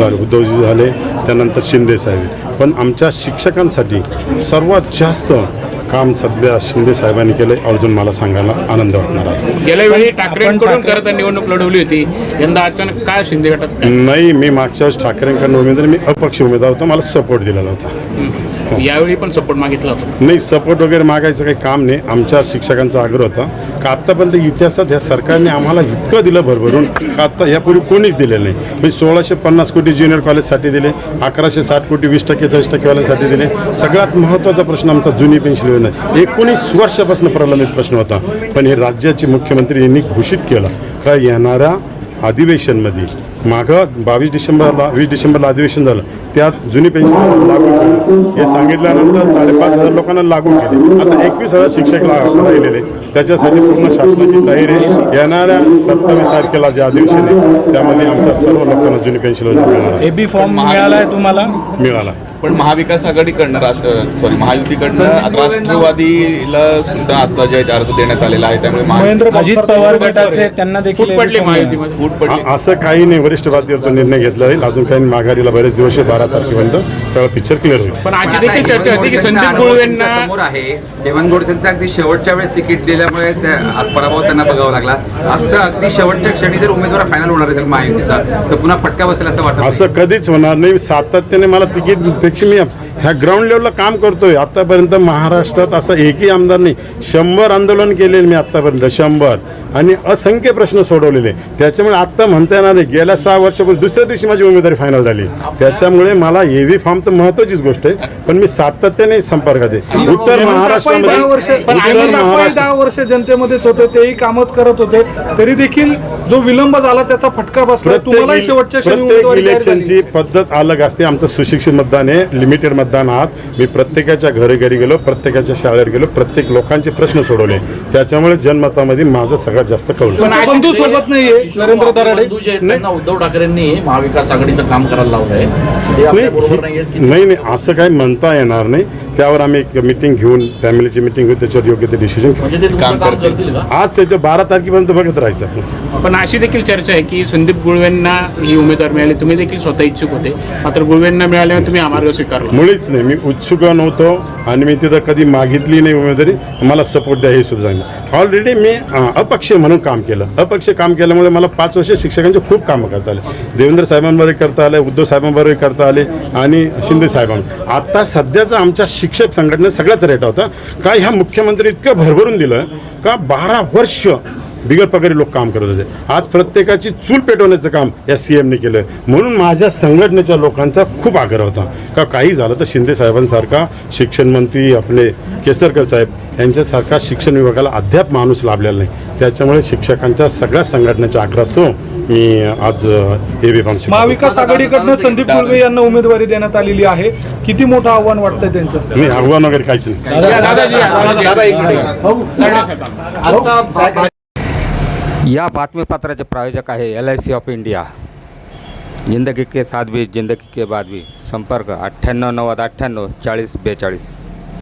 उद्धवजी झाले, त्यानंतर शिंदे साहेब. पण आमच्या शिक्षकांसाठी सर्वात जास्त काम सध्या शिंदे साहेबांनी केलं, अजून मला सांगायला आनंद वाटणार आहे. गेल्या वेळी ठाकरेंकडून खरं तर निवडणूक लढवली होती, यंदा अचानक काय शिंदे गटात? नाही, मी मागच्या वेळेस ठाकरेंकडून उमेदवार, मी अपक्ष उमेदवार होतो, मला सपोर्ट दिलेला होता. यावेळी पण सपोर्ट मागितला होता? नाही, सपोर्ट वगैरे मागायचं काही काम नाही. आमच्या शिक्षकांचा आग्रह होता का आत्तापर्यंत इतिहासात ह्या सरकारने आम्हाला इतकं दिलं भरभरून का आत्ता यापूर्वी कोणीच दिलेलं नाही. म्हणजे 1650 कोटी ज्युनियर कॉलेजसाठी दिले, 1160 कोटी 20% 40%वाल्यांसाठी दिले. सगळ्यात महत्त्वाचा प्रश्न आमचा जुनी पेन्शन योजना 19 वर्षापासून प्रलंबित प्रश्न होता. पण हे राज्याचे मुख्यमंत्री यांनी घोषित केलं का येणाऱ्या अधिवेशनमध्ये मागं 20 डिसेंबरला अधिवेशन झालं, त्यात जुनी पेन्शन लागू केली. हे सांगितल्यानंतर 5,500 लोकांना लागू केले. आता 21,000 शिक्षक राहिलेले, त्याच्यासाठी पूर्ण शासनाची तयारी आहे. येणाऱ्या 27 तारखेला जे अधिवेशन आहे त्यामध्ये आमच्या सर्व लोकांना जुनी पेन्शन मिळणार. एबी फॉर्म मिळाला आहे तुम्हाला? मिळाला. पण महाविकास आघाडीकडनं महायुतीकडनं राष्ट्रवादीला सुद्धा आता जे अर्ज देण्यात आलेला आहे, त्यामुळे अजित पवार गटाचे त्यांना देखील फूट पडली महायुतीमध्ये. फूट पडली. असं काही नाही, वरिष्ठ पातळीवर तो निर्णय घेतला जाईल. अजून काही माघारीला बरेच दिवस आहे, 12 तारखेपर्यंत सगळं पिक्चर क्लिअर होईल. पण अशी देखील चर्चा होती की संदीप गुळवेंना समोर आहे, देवांग गोडसेंचा अगदी शेवटच्या वेळेस तिकीट दिल्यामुळे पराभव त्यांना बघावा लागला. असं अगदी शेवटच्या क्षणी जर उमेदवार फायनल होणार असेल महायुतीचा, तर पुन्हा फटका बसेल असं वाटतं? असं कधीच होणार नाही. सातत्याने मला तिकीटपेक्षा मी ह्या ग्राउंड लेवलला काम करतोय. आत्तापर्यंत महाराष्ट्रात असं एकही आमदार नाही. 100 आंदोलन केलेले मी आत्तापर्यंत, 100, आणि असंख्य प्रश्न सोडवलेले. त्याच्यामुळे आत्ता म्हणता येणार नाही, गेल्या 6 वर्षापूर्वी दुसऱ्या दिवशी माझी उमेदवारी फायनल झाली. त्याच्यामुळे मला एव्ही फॉर्म तर महत्त्वाचीच गोष्ट आहे, पण मी सातत्याने संपर्कात आहे. उत्तर महाराष्ट्रामध्ये 10 वर्ष जनतेमध्येच होते, तेही कामच करत होते, तरी देखील जो विलंब झाला त्याचा फटका बसला. तुम्हाला शेवटच्या क्षणी प्रत्येक उमेदवारी जाहीर झाली. इलेक्शनची पद्धत अलग असते. आमचं सुशिक्षित मतदान आहे, लिमिटेड मतदान आहात. मी प्रत्येकाच्या घरी गेलो, प्रत्येकाच्या शाळेत गेलो, प्रत्येक लोकांचे प्रश्न सोडवले. त्याच्यामुळे जनमतामध्ये माझं सगळ्यात जास्त कौल. बंधू सोबत नाहीये नरेंद्र दराडे. उद्धव ठाकरेंनी महाविकास आघाडीचं काम करायला लावलंय, ते आपल्या बरोबर नाहीये की? नाही, असं काही म्हणता येणार नाही. त्यावर आम्ही एक मीटिंग घेऊन, फॅमिलीची मीटिंग घेऊन त्याच्यावर योग्य ते डिसिजन म्हणजे ते काम करतील का? आज त्याच्या 12 तारखेपर्यंत बघत राहायचं. पण अशी देखील चर्चा आहे की संदीप गुळवेंना ही उमेदवार मिळाली, तुम्ही देखील स्वतः इच्छुक होते, मात्र गुळवेंना मिळाल्यावर तुम्ही हा मार्ग स्वीकारला? मुळीच नाही, मी उत्सुक नव्हतो आणि मी तिथं कधी मागितली नाही उमेदवारी. मला सपोर्ट द्या हे सुद्धा सांगितलं. ऑलरेडी मी अपक्ष म्हणून काम केलं. अपक्ष काम केल्यामुळे मला 5 वर्ष शिक्षकांचे खूप कामं करता आले. देवेंद्र साहेबांबरोबर करता आले, उद्धव साहेबांबरोबर करता आले, आणि शिंदे साहेबांना. आता सध्याचा आमच्या शिक्षक संघटनेत सगळ्याच रेट होता का ह्या मुख्यमंत्री इतकं भरभरून दिलं का 12 वर्ष बिगर पगारी लोक काम करत होते. आज प्रत्येकाची चूल पेटवण्याचं काम या CMने केलं. म्हणून माझ्या संघटनेच्या लोकांचा खूप आग्रह होता का काही झालं तर शिंदे साहेबांसारखा शिक्षण मंत्री आपले केसरकर साहेब यांच्यासारखा शिक्षण विभागाला अद्याप माणूस लाभलेला नाही. त्याच्यामुळे शिक्षकांच्या सगळ्या संघटनेचा आग्रह असतो. मी आज एबी फॉर्म महाविकास आघाडीकडनं संदीप गुळवे यांना उमेदवारी देण्यात आलेली आहे. किती मोठं आव्हान वाटतंय त्यांचं? नाही, आव्हान वगैरे काहीच नाही. या बातमीपत्राचे प्रायोजक आहे LIC ऑफ इंडिया. जिंदगी के साथ भी, जिंदगी के बाद भी. संपर्क 98 90 98 40 42.